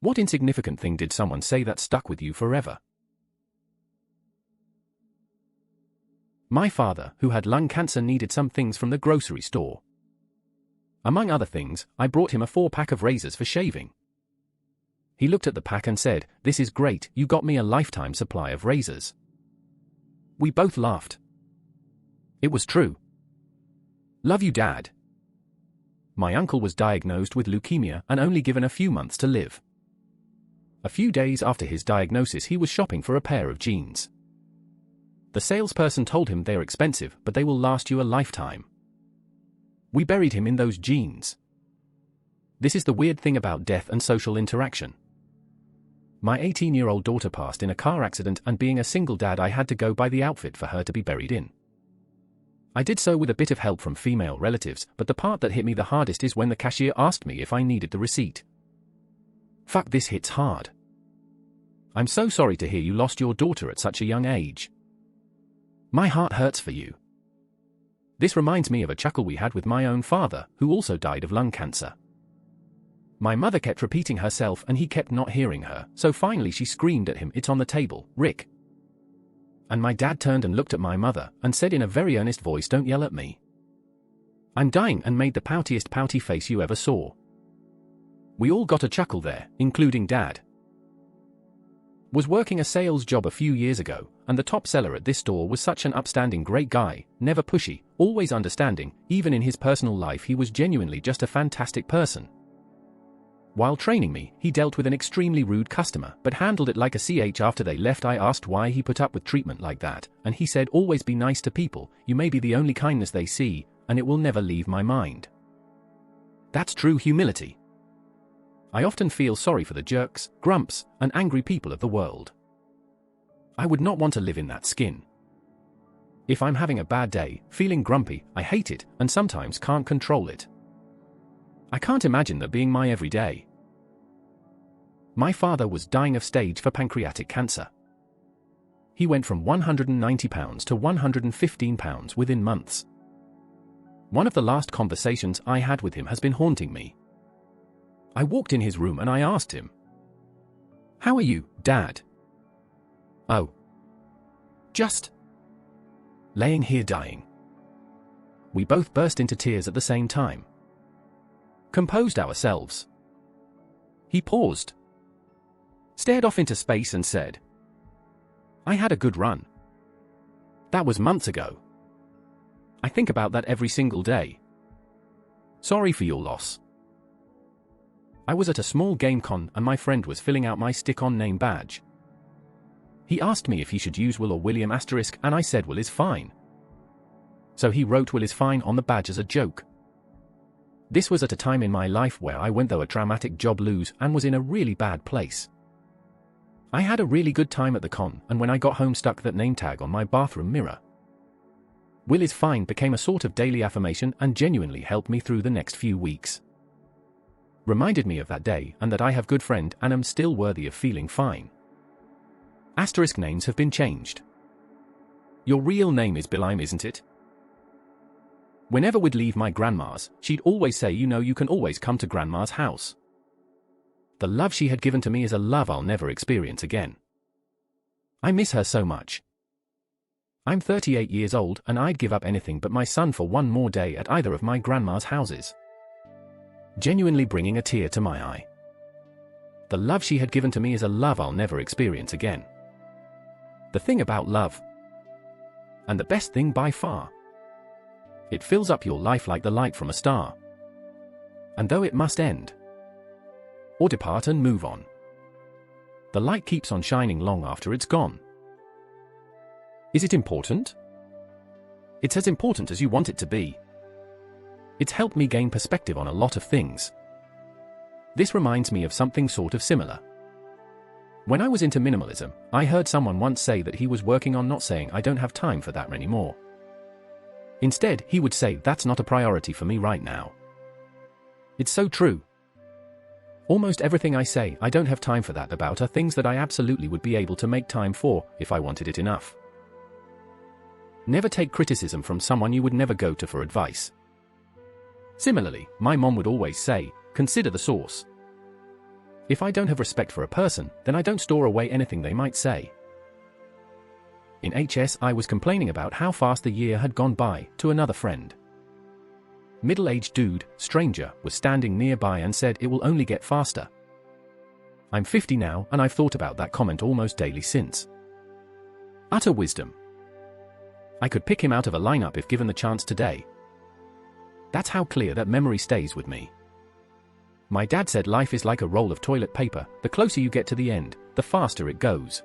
What insignificant thing did someone say that stuck with you forever? My father, who had lung cancer, needed some things from the grocery store. Among other things, I brought him a 4-pack of razors for shaving. He looked at the pack and said, "This is great, you got me a lifetime supply of razors." We both laughed. It was true. Love you, Dad. My uncle was diagnosed with leukemia and only given a few months to live. A few days after his diagnosis, he was shopping for a pair of jeans. The salesperson told him they're expensive, but they will last you a lifetime. We buried him in those jeans. This is the weird thing about death and social interaction. My 18-year-old daughter passed in a car accident, and being a single dad, I had to go buy the outfit for her to be buried in. I did so with a bit of help from female relatives, but the part that hit me the hardest is when the cashier asked me if I needed the receipt. Fuck, this hits hard. I'm so sorry to hear you lost your daughter at such a young age. My heart hurts for you. This reminds me of a chuckle we had with my own father, who also died of lung cancer. My mother kept repeating herself and he kept not hearing her, so finally she screamed at him, "It's on the table, Rick." And my dad turned and looked at my mother and said in a very earnest voice, "Don't yell at me. I'm dying," and made the poutiest pouty face you ever saw. We all got a chuckle there, including Dad. Was working a sales job a few years ago, and the top seller at this store was such an upstanding great guy, never pushy, always understanding. Even in his personal life he was genuinely just a fantastic person. While training me, he dealt with an extremely rude customer, but handled it like a ch. After they left, I asked why he put up with treatment like that, and he said, "Always be nice to people, you may be the only kindness they see, and it will never leave my mind." That's true humility. I often feel sorry for the jerks, grumps, and angry people of the world. I would not want to live in that skin. If I'm having a bad day, feeling grumpy, I hate it, and sometimes can't control it. I can't imagine that being my everyday. My father was dying of stage 4 pancreatic cancer. He went from 190 pounds to 115 pounds within months. One of the last conversations I had with him has been haunting me. I walked in his room and I asked him, "How are you, Dad?" "Oh. Just laying here dying." We both burst into tears at the same time. Composed ourselves. He paused, stared off into space and said, "I had a good run. That was months ago. I think about that every single day. Sorry for your loss." I was at a small game con and my friend was filling out my stick-on name badge. He asked me if he should use Will or William asterisk, and I said Will is fine. So he wrote Will is fine on the badge as a joke. This was at a time in my life where I went through a traumatic job lose and was in a really bad place. I had a really good time at the con, and when I got home stuck that name tag on my bathroom mirror. Will is fine became a sort of daily affirmation and genuinely helped me through the next few weeks. Reminded me of that day and that I have good friend and am still worthy of feeling fine. Asterisk names have been changed. Your real name is Bill, isn't it? Whenever we'd leave my grandma's, she'd always say, "You know, you can always come to grandma's house." The love she had given to me is a love I'll never experience again. I miss her so much. I'm 38 years old and I'd give up anything but my son for one more day at either of my grandma's houses. Genuinely bringing a tear to my eye. The love she had given to me is a love I'll never experience again. The thing about love, and the best thing by far, it fills up your life like the light from a star. And though it must end, or depart and move on, the light keeps on shining long after it's gone. Is it important? It's as important as you want it to be. It's helped me gain perspective on a lot of things. This reminds me of something sort of similar. When I was into minimalism, I heard someone once say that he was working on not saying "I don't have time for that anymore." Instead, he would say, "That's not a priority for me right now." It's so true. Almost everything I say "I don't have time for that" about are things that I absolutely would be able to make time for if I wanted it enough. Never take criticism from someone you would never go to for advice. Similarly, my mom would always say, "Consider the source." If I don't have respect for a person, then I don't store away anything they might say. In HS, I was complaining about how fast the year had gone by to another friend. Middle-aged dude, stranger, was standing nearby and said it will only get faster. I'm 50 now, and I've thought about that comment almost daily since. Utter wisdom. I could pick him out of a lineup if given the chance today. That's how clear that memory stays with me. My dad said life is like a roll of toilet paper. The closer you get to the end, the faster it goes.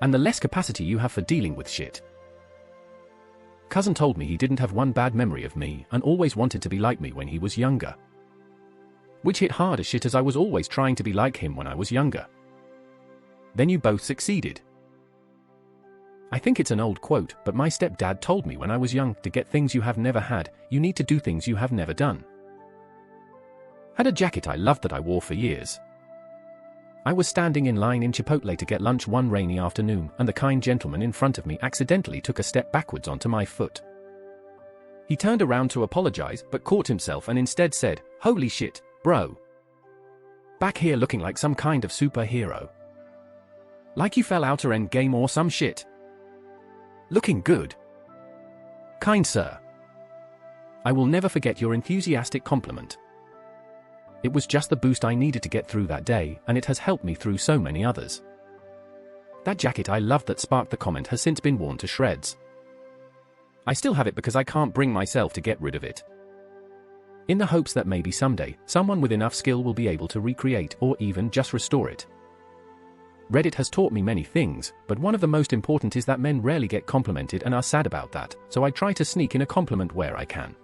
And the less capacity you have for dealing with shit. Cousin told me he didn't have one bad memory of me and always wanted to be like me when he was younger. Which hit hard as shit, as I was always trying to be like him when I was younger. Then you both succeeded. I think it's an old quote, but my stepdad told me when I was young, to get things you have never had, you need to do things you have never done. Had a jacket I loved that I wore for years. I was standing in line in Chipotle to get lunch one rainy afternoon, and the kind gentleman in front of me accidentally took a step backwards onto my foot. He turned around to apologize, but caught himself and instead said, "Holy shit, bro. Back here looking like some kind of superhero. Like you fell outer end game or some shit. Looking good. Kind sir. I will never forget your enthusiastic compliment. It was just the boost I needed to get through that day, and it has helped me through so many others." That jacket I loved that sparked the comment has since been worn to shreds. I still have it because I can't bring myself to get rid of it. In the hopes that maybe someday, someone with enough skill will be able to recreate or even just restore it. Reddit has taught me many things, but one of the most important is that men rarely get complimented and are sad about that, so I try to sneak in a compliment where I can.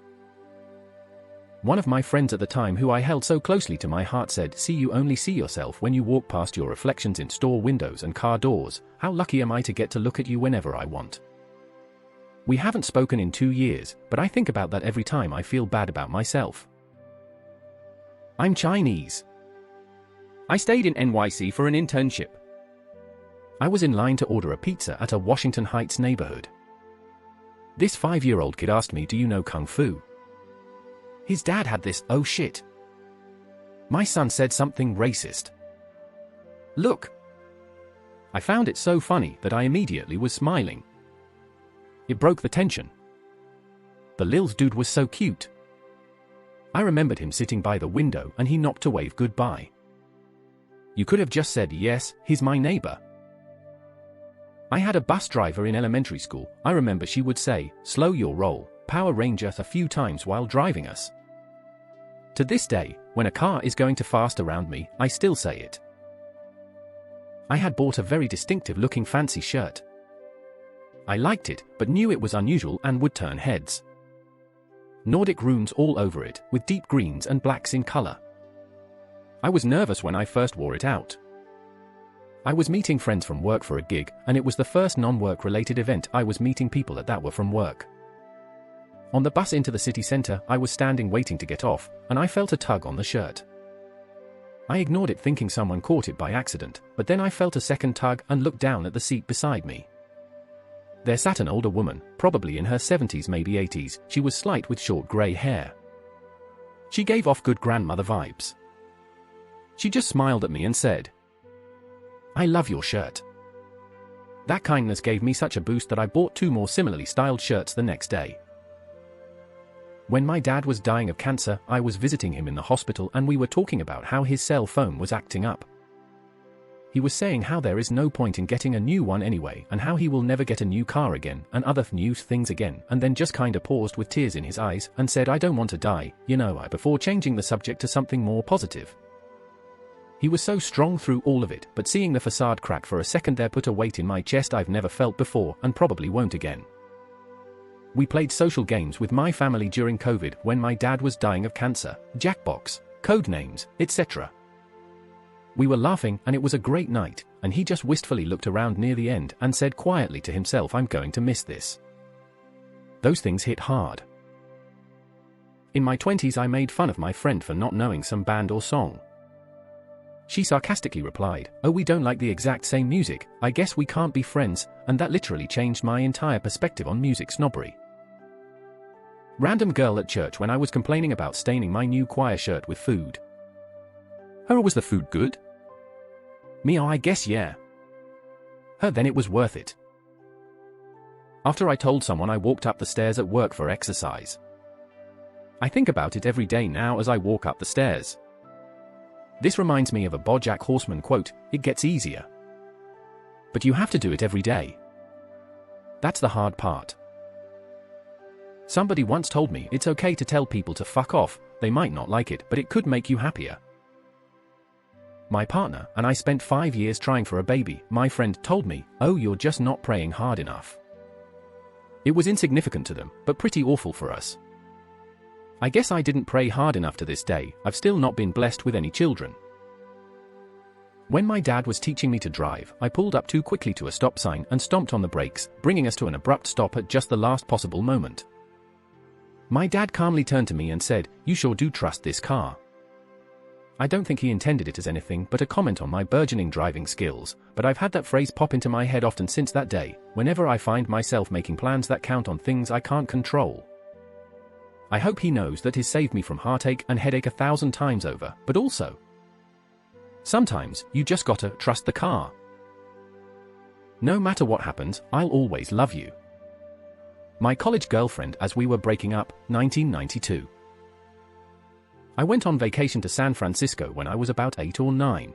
One of my friends at the time, who I held so closely to my heart, said, "See, you only see yourself when you walk past your reflections in store windows and car doors. How lucky am I to get to look at you whenever I want." We haven't spoken in 2 years, but I think about that every time I feel bad about myself. I'm Chinese. I stayed in NYC for an internship. I was in line to order a pizza at a Washington Heights neighborhood. This 5-year-old kid asked me, "Do you know Kung Fu?" His dad had this "oh shit." My son said something racist. Look. I found it so funny that I immediately was smiling. It broke the tension. The Lil's dude was so cute. I remembered him sitting by the window and he knocked to wave goodbye. You could have just said, "Yes, he's my neighbor." I had a bus driver in elementary school. I remember she would say, "Slow your roll, Power Ranger," a few times while driving us. To this day, when a car is going too fast around me, I still say it. I had bought a very distinctive looking fancy shirt. I liked it, but knew it was unusual and would turn heads. Nordic runes all over it, with deep greens and blacks in color. I was nervous when I first wore it out. I was meeting friends from work for a gig, and it was the first non-work related event I was meeting people at that were from work. On the bus into the city center, I was standing waiting to get off, and I felt a tug on the shirt. I ignored it thinking someone caught it by accident, but then I felt a second tug and looked down at the seat beside me. There sat an older woman, probably in her 70s, maybe 80s, she was slight with short grey hair. She gave off good grandmother vibes. She just smiled at me and said, "I love your shirt." That kindness gave me such a boost that I bought 2 more similarly styled shirts the next day. When my dad was dying of cancer, I was visiting him in the hospital and we were talking about how his cell phone was acting up. He was saying how there is no point in getting a new one anyway, and how he will never get a new car again and other new things again, and then just kinda paused with tears in his eyes and said, "I don't want to die, you know," before changing the subject to something more positive. He was so strong through all of it, but seeing the facade crack for a second there put a weight in my chest I've never felt before and probably won't again. We played social games with my family during COVID when my dad was dying of cancer, Jackbox, code names, etc. We were laughing and it was a great night, and he just wistfully looked around near the end and said quietly to himself, "I'm going to miss this." Those things hit hard. In my 20s I made fun of my friend for not knowing some band or song. She sarcastically replied, "Oh, we don't like the exact same music, I guess we can't be friends," and that literally changed my entire perspective on music snobbery. Random girl at church when I was complaining about staining my new choir shirt with food. Was the food good? Me, I guess yeah. Then it was worth it. After I told someone, I walked up the stairs at work for exercise. I think about it every day now as I walk up the stairs. This reminds me of a BoJack Horseman quote, "It gets easier. But you have to do it every day. That's the hard part." Somebody once told me it's okay to tell people to fuck off, they might not like it, but it could make you happier. My partner and I spent 5 years trying for a baby. My friend told me, "Oh, you're just not praying hard enough." It was insignificant to them, but pretty awful for us. I guess I didn't pray hard enough to this day. I've still not been blessed with any children. When my dad was teaching me to drive, I pulled up too quickly to a stop sign and stomped on the brakes, bringing us to an abrupt stop at just the last possible moment. My dad calmly turned to me and said, "You sure do trust this car." I don't think he intended it as anything but a comment on my burgeoning driving skills, but I've had that phrase pop into my head often since that day, whenever I find myself making plans that count on things I can't control. I hope he knows that he's saved me from heartache and headache 1,000 times over, but also, sometimes you just gotta trust the car. No matter what happens, I'll always love you. My college girlfriend as we were breaking up, 1992. I went on vacation to San Francisco when I was about 8 or 9.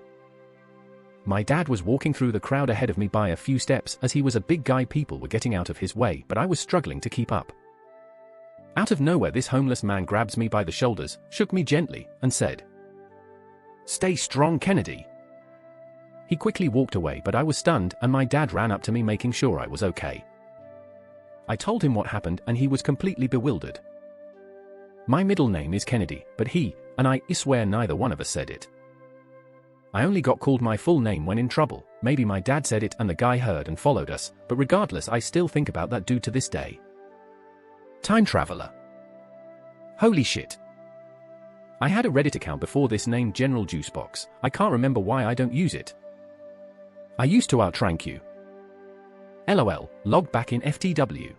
My dad was walking through the crowd ahead of me by a few steps as he was a big guy. People were getting out of his way, but I was struggling to keep up. Out of nowhere, this homeless man grabs me by the shoulders, shook me gently, and said, "Stay strong, Kennedy." He quickly walked away, but I was stunned, and my dad ran up to me making sure I was okay. I told him what happened, and he was completely bewildered. My middle name is Kennedy, but he and I swear neither one of us said it. I only got called my full name when in trouble. Maybe my dad said it and the guy heard and followed us, but regardless, I still think about that dude to this day. Time traveler. Holy shit. I had a Reddit account before this named General Juicebox. I can't remember why I don't use it. I used to outrank you. LOL, log back in FTW.